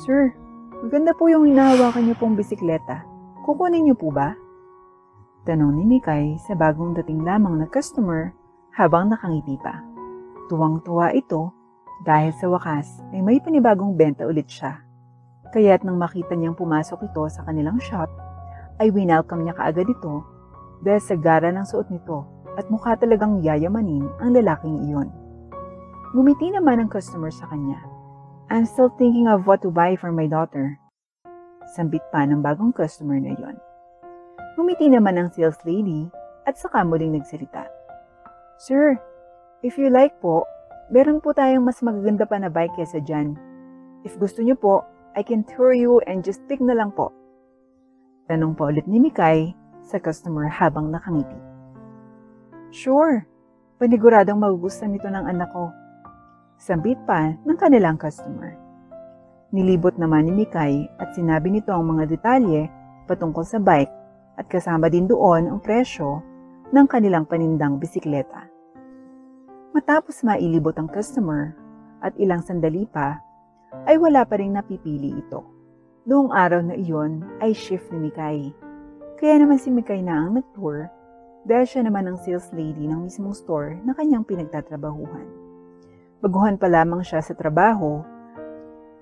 Sir, maganda po yung hinahawakan niyo pong bisikleta. Kukunin niyo po ba? Tanong ni Mikay sa bagong dating lamang na customer habang nakangiti pa. Tuwang-tuwa ito dahil sa wakas ay may panibagong benta ulit siya. Kaya't nang makita niyang pumasok ito sa kanilang shop, ay winelcome niya kaagad ito dahil sa gara ng suot nito at mukha talagang yayamanin ang lalaking iyon. Ngumiti naman ang customer sa kanya. I'm still thinking of what to buy for my daughter. Sambit pa ng bagong customer na iyon. Ngumiti naman ang sales lady at saka muling nagsalita. Sir, if you like po, meron po tayong mas magaganda pa na bike kesa dyan. If gusto niyo po, I can tour you and just pick na lang po. Tanong pa ulit ni Mikay sa customer habang nakangiti. Sure, paniguradong magugustuhan nito ng anak ko. Sambit pa ng kanilang customer. Nilibot naman ni Mikay at sinabi nito ang mga detalye patungkol sa bike at kasama din doon ang presyo ng kanilang panindang bisikleta. Matapos mailibot ang customer at ilang sandali pa, ay wala pa rin napipili ito. Noong araw na iyon ay shift ni Mikay. Kaya naman si Mikay na ang nag-tour dahil siya naman ang sales lady ng mismong store na kanyang pinagtatrabahuhan. Baguhan pa lamang siya sa trabaho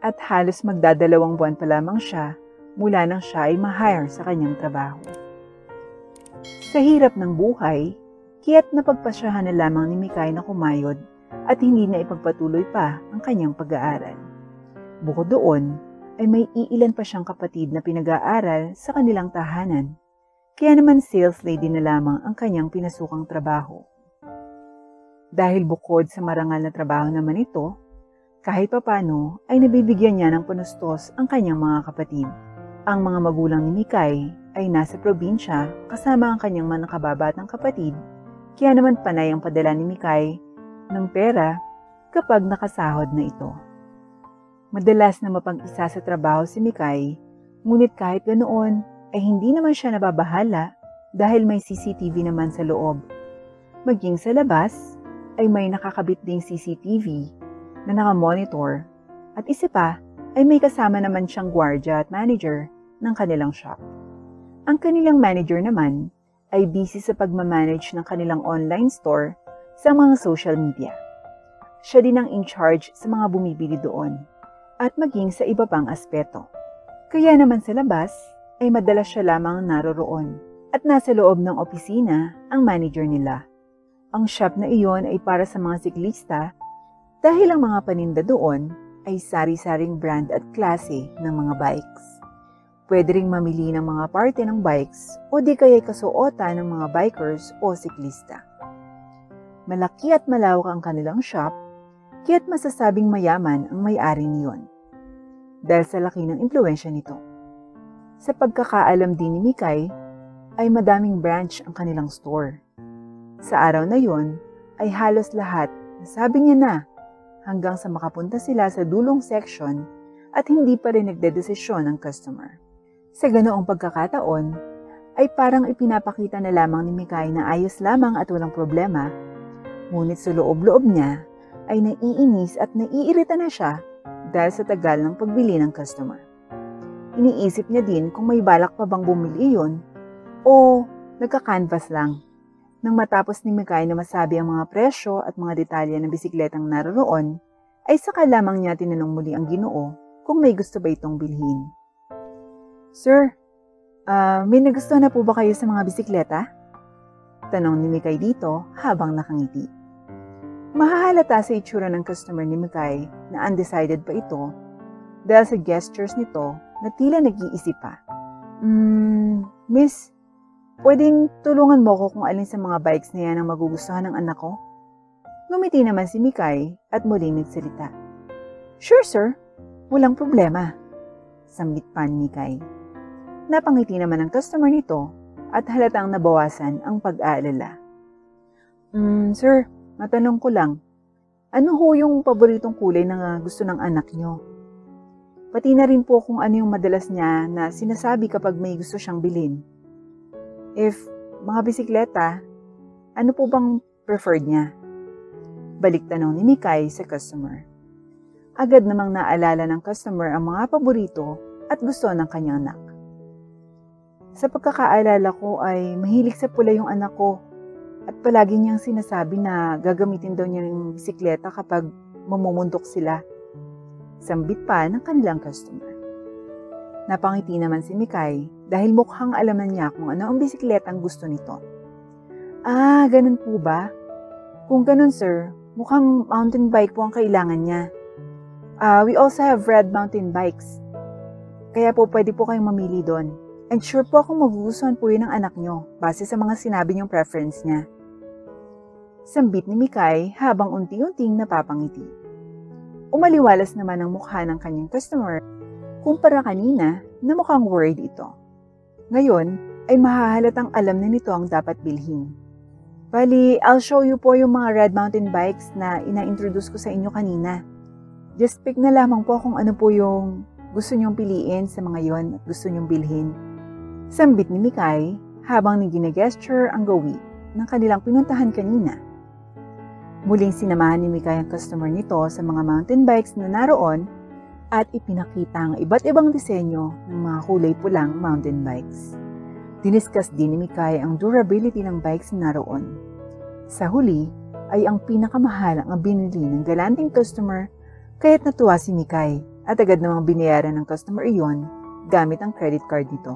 at halos magdadalawang buwan pa lamang siya mula nang siya ay ma-hire sa kanyang trabaho. Sa hirap ng buhay, kaya't napagpasyahan na lamang ni Mikay na kumayod at hindi na ipagpatuloy pa ang kanyang pag-aaral. Bukod doon, ay may iilan pa siyang kapatid na pinag-aaral sa kanilang tahanan, kaya naman sales lady na lamang ang kanyang pinasukang trabaho. Dahil bukod sa marangal na trabaho naman ito, kahit papano ay nabibigyan niya ng panustos ang kanyang mga kapatid. Ang mga magulang ni Mikay ay nasa probinsya kasama ang kanyang mga nakababatang kapatid, kaya naman panay ang padala ni Mikay ng pera kapag nakasahod na ito. Madalas na mapag-isa sa trabaho si Mikay, ngunit kahit ganoon ay hindi naman siya nababahala dahil may CCTV naman sa loob. Maging sa labas ay may nakakabit ding CCTV na nakamonitor at isa pa ay may kasama naman siyang gwardiya at manager ng kanilang shop. Ang kanilang manager naman ay busy sa pagmamanage ng kanilang online store sa mga social media. Siya din ang in-charge sa mga bumibili doon at maging sa iba pang aspeto. Kaya naman sa labas ay madalas siya lamang naroroon at nasa loob ng opisina ang manager nila. Ang shop na iyon ay para sa mga siklista dahil ang mga paninda doon ay sari-saring brand at klase ng mga bikes. Pwede ring mamili ng mga parte ng bikes o di kaya kasuotan ng mga bikers o siklista. Malaki at malawak ang kanilang shop, kaya't masasabing mayaman ang may-ari niyon. Dahil sa laki ng impluwensya nito. Sa pagkakaalam din ni Mikay, ay madaming branch ang kanilang store. Sa araw na yon, ay halos lahat, sabi niya na, hanggang sa makapunta sila sa dulong section at hindi pa rin nagdedesisyon ang customer. Sa ganoong pagkakataon, ay parang ipinapakita na lamang ni Mikay na ayos lamang at walang problema, ngunit sa loob-loob niya ay naiinis at naiirita na siya dahil sa tagal ng pagbili ng customer. Iniisip niya din kung may balak pa bang bumili iyon o nagka-canvas lang. Nang matapos ni Mikay na masabi ang mga presyo at mga detalye ng bisikletang naroroon, ay saka lamang niya tinanong muli ang Ginoo kung may gusto ba itong bilhin. Sir, may nagustuhan na po ba kayo sa mga bisikleta? Tanong ni Mikay dito habang nakangiti. Mahahalata sa itsura ng customer ni Mikay na undecided pa ito dahil sa gestures nito na tila nag-iisip pa. Miss, pwedeng tulungan mo ko kung alin sa mga bikes na yan ang magugustuhan ng anak ko? Ngumiti naman si Mikay at muling nagsalita. Sure sir, walang problema. Sambit pa ni Mikay. Napangiti naman ang customer nito at halatang nabawasan ang pag-aalala. Sir, matanong ko lang, ano ho yung paboritong kulay na gusto ng anak nyo? Pati na rin po kung ano yung madalas niya na sinasabi kapag may gusto siyang bilhin. If mga bisikleta, ano po bang preferred niya? Balik tanong ni Mikay sa customer. Agad namang naalala ng customer ang mga paborito at gusto ng kanyang anak. Sa pagkakaalala ko ay mahilig sa pula yung anak ko at palagi niyang sinasabi na gagamitin daw niya yung bisikleta kapag mamumundok sila. Sambit pa ng kanilang customer. Napangiti naman si Mikay dahil mukhang alam na niya kung ano ang bisikletang gusto nito. Ah, ganun po ba? Kung ganun sir, mukhang mountain bike po ang kailangan niya. We also have red mountain bikes. Kaya po pwede po kayong mamili doon. And sure po akong magugustuhan po yun ng anak nyo base sa mga sinabi niyong preference niya. Sambit ni Mikay habang unti-unting napapangiti. Umaliwalas naman ang mukha ng kanyang customer kumpara kanina na mukhang worried ito. Ngayon ay mahahalatang alam na nito ang dapat bilhin. Bali, I'll show you po yung mga red mountain bikes na ina-introduce ko sa inyo kanina. Just pick na lamang po kung ano po yung gusto nyong piliin sa mga yon at gusto nyong bilhin. Sambit ni Mikay habang gine-gesture ang gawi ng kanilang pinuntahan kanina. Muling sinamahan ni Mikay ang customer nito sa mga mountain bikes na naroon at ipinakita ang iba't ibang disenyo ng mga kulay pulang mountain bikes. Diniscuss din ni Mikay ang durability ng bikes na naroon. Sa huli ay ang pinakamahal ang binili ng galanting customer kaya't natuwa si Mikay at agad namang binayaran ng customer iyon gamit ang credit card nito.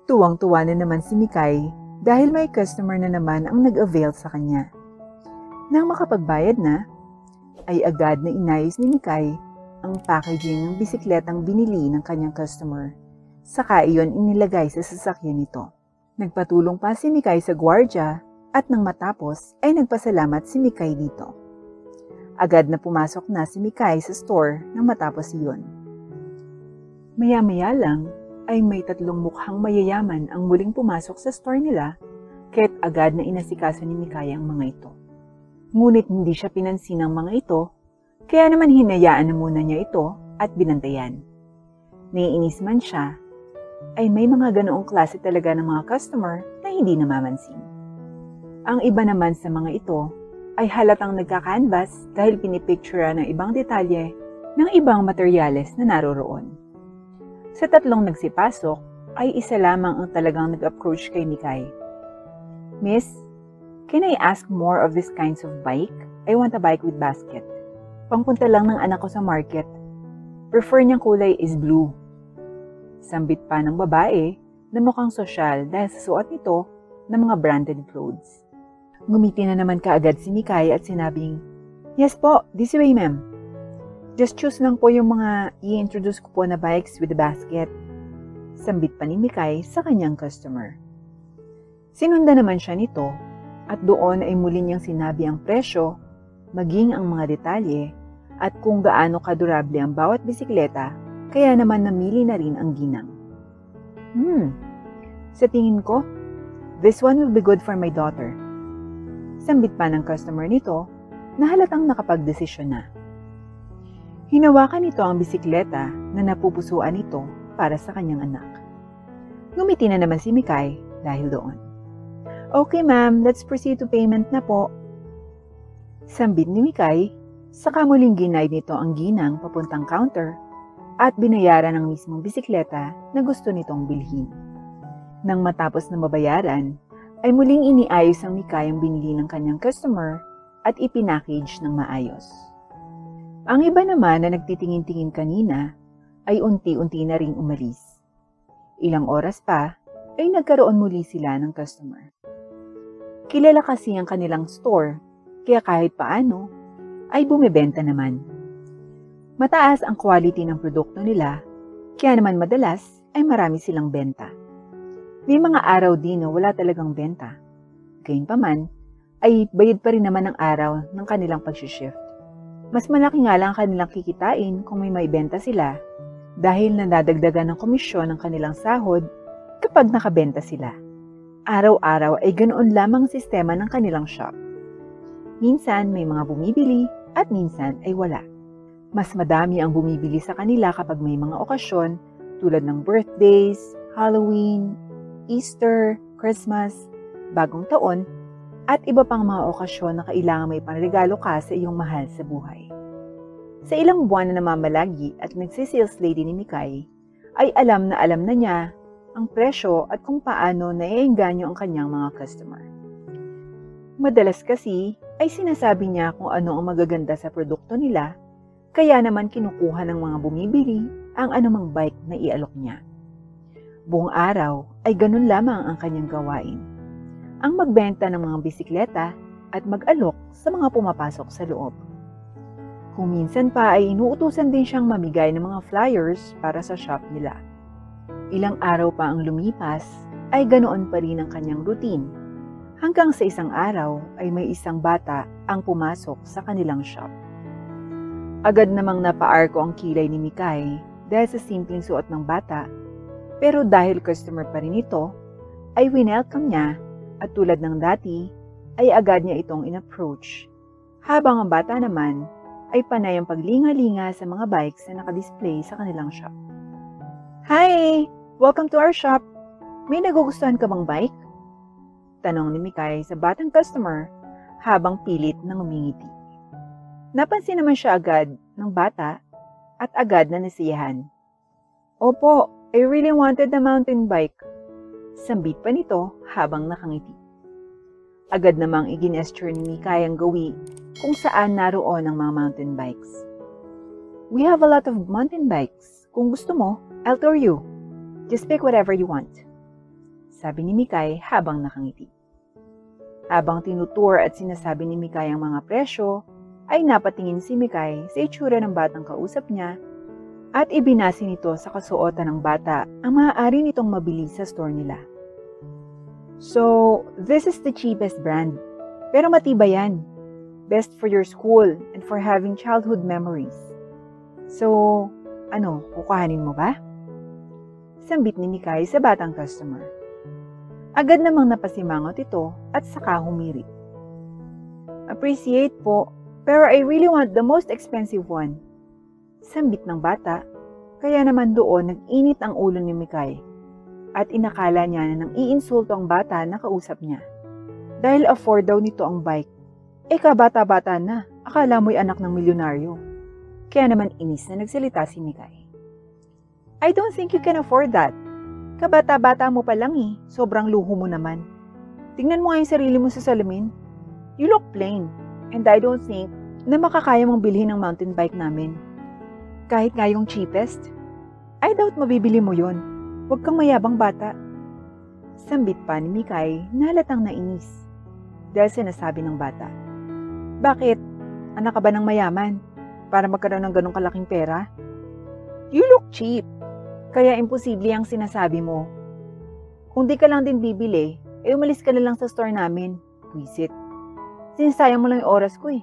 Tuwang-tuwa na naman si Mikay dahil may customer na naman ang nag-avail sa kanya. Nang makapagbayad na, ay agad na inayos ni Mikay ang packaging ng bisikletang binili ng kanyang customer. Saka iyon inilagay sa sasakyan nito. Nagpatulong pa si Mikay sa gwardya at nang matapos ay nagpasalamat si Mikay dito. Agad na pumasok na si Mikay sa store nang matapos iyon. Maya-maya lang ay may tatlong mukhang mayayaman ang muling pumasok sa store nila kaya't agad na inasikaso ni Mikay ang mga ito. Ngunit hindi siya pinansin ng mga ito kaya naman hinayaan na muna niya ito at binantayan. Naiinis man siya ay may mga ganoong klase talaga ng mga customer na hindi namamansin. Ang iba naman sa mga ito ay halatang nagka-canvas dahil pinipictura ng ibang detalye ng ibang materyales na naroroon. Sa tatlong nagsipasok ay isa lamang ang talagang nag-approach kay Mikay. Miss, can I ask more of these kinds of bike? I want a bike with basket. Pangpunta lang ng anak ko sa market. Prefer niyang kulay is blue. Sambit pa ng babae na mukhang sosyal dahil sa suot nito ng mga branded clothes. Ngumiti na naman kaagad si Mikay at sinabing, "Yes po, this way ma'am. Just choose lang po yung mga i-introduce ko po na bikes with the basket." Sambit pa ni Mikay sa kanyang customer. Sinundan naman siya nito at doon ay muli niyang sinabi ang presyo, maging ang mga detalye at kung gaano kadurable ang bawat bisikleta. Kaya naman namili na rin ang ginang. Sa tingin ko, this one will be good for my daughter. Sambit pa ng customer nito na halatang nakapagdesisyon na. Hinawakan nito ang bisikleta na napupusuan nito para sa kanyang anak. Ngumiti na naman si Mikay dahil doon. Okay ma'am, let's proceed to payment na po. Sambit ni Mikay, saka muling ginide nito ang ginang papuntang counter at binayaran ang mismong bisikleta na gusto nitong bilhin. Nang matapos na mabayaran, ay muling iniayos ang Mikay ang binili ng kanyang customer at ipinackage ng maayos. Ang iba naman na nagtitingin-tingin kanina ay unti-unti na ring umalis. Ilang oras pa ay nagkaroon muli sila ng customer. Kilala kasi ang kanilang store kaya kahit paano ay bumibenta naman. Mataas ang quality ng produkto nila, kaya naman madalas ay marami silang benta. May mga araw din na wala talagang benta. Gayunpaman, ay bayad pa rin naman ang araw ng kanilang pag-shift. Mas malaki nga lang ang kanilang kikitain kung may benta sila dahil nadadagdagan ng komisyon ng kanilang sahod kapag nakabenta sila. Araw-araw ay ganoon lamang sistema ng kanilang shop. Minsan may mga bumibili at minsan ay wala. Mas madami ang bumibili sa kanila kapag may mga okasyon tulad ng birthdays, Halloween, Easter, Christmas, Bagong Taon, at iba pang mga okasyon na kailangan may panregalo ka sa iyong mahal sa buhay. Sa ilang buwan na namamalagi at nagsisales lady ni Mikay, ay alam na niya ang presyo at kung paano naiengganyo ang kanyang mga customer. Madalas kasi ay sinasabi niya kung ano ang magaganda sa produkto nila, kaya naman kinukuha ng mga bumibili ang anumang bike na ialok niya. Buong araw ay ganun lamang ang kanyang gawain. Ang magbenta ng mga bisikleta at mag-alok sa mga pumapasok sa loob. Kung minsan pa ay inuutusan din siyang mamigay ng mga flyers para sa shop nila. Ilang araw pa ang lumipas ay ganoon pa rin ang kanyang routine. Hanggang sa isang araw ay may isang bata ang pumasok sa kanilang shop. Agad namang napaarko ang kilay ni Mikay dahil sa simpleng suot ng bata, pero dahil customer pa rin ito, ay winelcome niya at tulad ng dati ay agad niya itong in-approach. Habang ang bata naman ay panay ang paglinga-linga sa mga bikes na nakadisplay sa kanilang shop. Hi! Welcome to our shop! May nagugustuhan ka bang bike? Tanong ni Mikay sa batang customer habang pilit na ngumingiti. Napansin naman siya agad ng bata at agad na nasiyahan. Opo, I really wanted a mountain bike. Sambit pa nito habang nakangiti. Agad namang iginesture ni Mikay ang gawi kung saan naroon ang mga mountain bikes. We have a lot of mountain bikes. Kung gusto mo, I'll tour you. Just pick whatever you want. Sabi ni Mikay habang nakangiti. Habang tinutour at sinasabi ni Mikay ang mga presyo, ay napatingin si Mikay sa itsura ng batang kausap niya at ibinasi nito sa kasuotan ng bata ang maaari nitong mabili sa store nila. So, this is the cheapest brand. Pero matibay yan. Best for your school and for having childhood memories. So, kukuhanin mo ba? Sambit ni Mikay sa batang customer. Agad namang napasimangot ito at saka humirit. Appreciate po, pero I really want the most expensive one. Sambit ng bata, kaya naman doon nag-init ang ulo ni Mikay at inakala niya na nang iinsulto ang bata na kausap niya. Dahil afford daw nito ang bike. Kabata-bata na, akala mo'y anak ng milyonaryo. Kaya naman inis na nagsalita si Mikay. I don't think you can afford that. Kabata-bata mo pa lang sobrang luho mo naman. Tingnan mo nga yung sarili mo sa salamin. You look plain, and I don't think na makakaya mong bilhin ang mountain bike namin. Kahit nga yung cheapest, I doubt mabibili mo yon. Huwag kang mayabang bata. Sambit pa ni Mikay na halatang nainis dahil sinasabi ng bata. Bakit? Anak ka ba ng mayaman para magkaroon ng ganong kalaking pera? You look cheap. Kaya imposible ang sinasabi mo. Kung di ka lang din bibili, umalis ka na lang sa store namin. Puisit. Sinisayang mo lang yung oras ko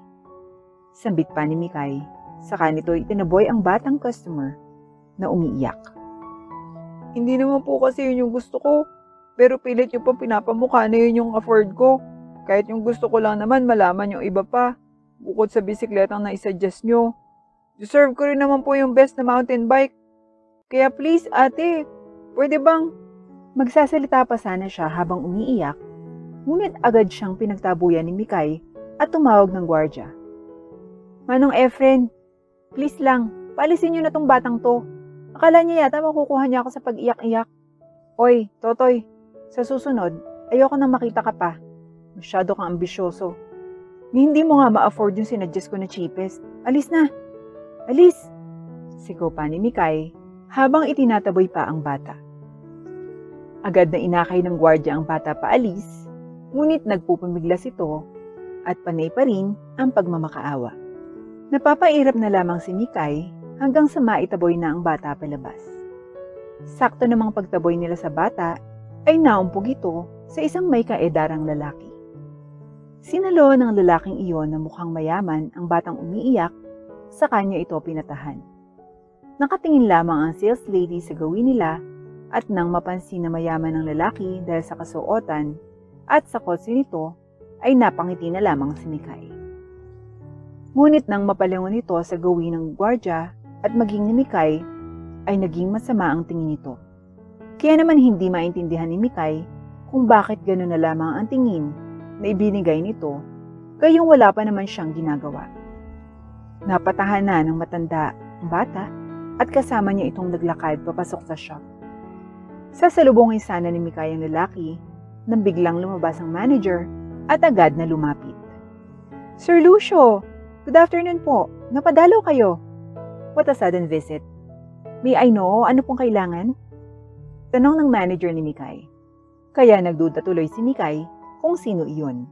Sambit pa ni Mikay. Saka nito itinaboy ang batang customer na umiiyak. Hindi naman po kasi yun yung gusto ko. Pero pilit yung pa pinapamukha na yun yung afford ko. Kahit yung gusto ko lang naman malaman yung iba pa. Bukod sa bisikletang na isuggest nyo. Deserve ko rin naman po yung best na mountain bike. Kaya please ate, pwede bang? Magsasalita pa sana siya habang umiiyak. Ngunit agad siyang pinagtabuyan ni Mikay at tumawag ng gwardya. Manong Efren, please lang, paalisin niyo na tong batang to. Akala niya yata makukuha niya ako sa pag-iyak-iyak. Oy, Totoy, sa susunod, ayoko nang makita ka pa. Masyado kang ambisyoso. Hindi mo nga ma-afford yung sinuggest ko na cheapest. Alis na! Alis! Sigaw pa ni Mikay habang itinataboy pa ang bata. Agad na inakay ng gwardya ang bata paalis, ngunit nagpupumiglas ito at panay pa rin ang pagmamakaawa. Napapairap na lamang si Mikay hanggang sa maitaboy na ang bata palabas. Sakto namang pagtaboy nila sa bata ay naumpog ito sa isang may kaedarang lalaki. Sinalo ng lalaking iyon na mukhang mayaman ang batang umiiyak, sa kanya ito pinatahan. Nakatingin lamang ang sales lady sa gawin nila at nang mapansin na mayaman ang lalaki dahil sa kasuotan at sa kotse nito ay napangiti na lamang si Mikay. Ngunit nang mapalingon ito sa gawin ng gwardya at maging ni Mikay ay naging masama ang tingin nito. Kaya naman hindi maintindihan ni Mikay kung bakit gano'n na lamang ang tingin na ibinigay nito, gayong wala pa naman siyang ginagawa. Napatahan na ng matanda ang bata at kasama niya itong naglakad papasok sa shop. Sasalubungin sana ni Mikay ang lalaki nang biglang lumabas ang manager at agad na lumapit. Sir Lucio, good afternoon po. Napadalaw kayo. What a sudden visit. May I know ano pong kailangan? Tanong ng manager ni Mikay. Kaya nagduda tuloy si Mikay kung sino iyon.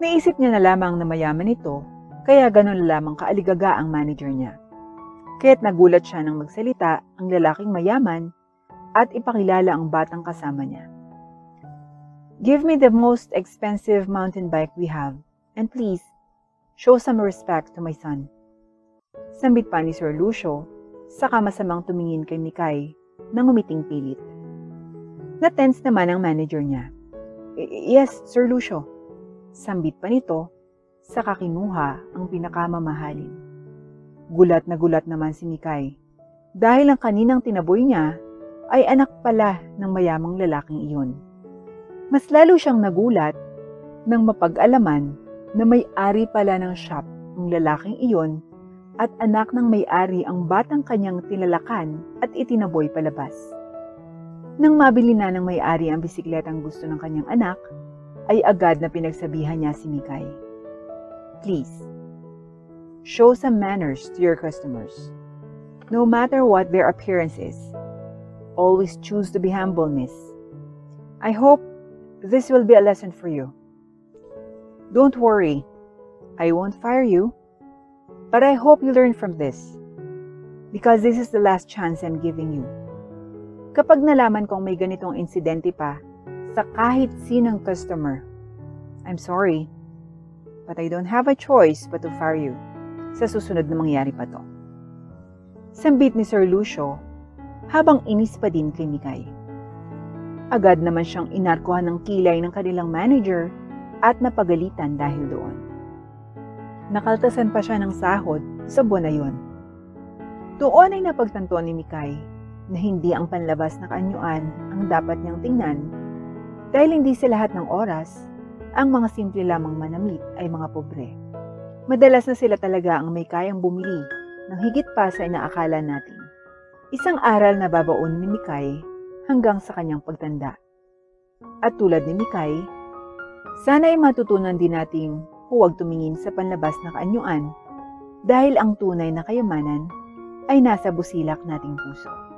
Naisip niya na lamang na mayaman ito, kaya ganun lamang kaaligaga ang manager niya. Kaya't nagulat siya nang magsalita ang lalaking mayaman at ipakilala ang batang kasama niya. Give me the most expensive mountain bike we have, and please, show some respect to my son. Sambit pa ni Sir Lucio, saka masamang tumingin kay Mikay nang umiting pilit. Na-tense naman ang manager niya. Yes, Sir Lucio. Sambit pa nito, saka kinuha ang pinakamamahalin. Gulat na gulat naman si Mikay dahil ang kaninang tinaboy niya ay anak pala ng mayamang lalaking iyon. Mas lalo siyang nagulat nang mapag-alaman na may-ari pala ng shop ang lalaking iyon at anak ng may-ari ang batang kanyang tinalakan at itinaboy palabas. Nang mabili na ng may-ari ang bisikletang gusto ng kanyang anak, ay agad na pinagsabihan niya si Mikay. Please, show some manners to your customers. No matter what their appearance is, always choose to be humble, miss. I hope this will be a lesson for you. Don't worry, I won't fire you, but I hope you learn from this, because this is the last chance I'm giving you. Kapag nalaman kong may ganitong insidente pa sa kahit sinong customer, I'm sorry, but I don't have a choice but to fire you sa susunod na mangyari pa to. Sambit ni Sir Lucio habang inis pa din kay Mikay. Agad naman siyang inarkuhan ng kilay ng kanilang manager at napagalitan dahil doon. Nakaltasan pa siya ng sahod sa buwan na yun. Doon ay napagtantuan ni Mikay na hindi ang panlabas na kaanyuan ang dapat niyang tingnan dahil hindi sa lahat ng oras ang mga simple lamang manamit ay mga pobre. Madalas na sila talaga ang may kayang bumili ng higit pa sa inaakala natin. Isang aral na babaon ni Mikay hanggang sa kanyang pagtanda. At tulad ni Mikay, sana ay matutunan din nating huwag tumingin sa panlabas na kaanyuan dahil ang tunay na kayamanan ay nasa busilak nating puso.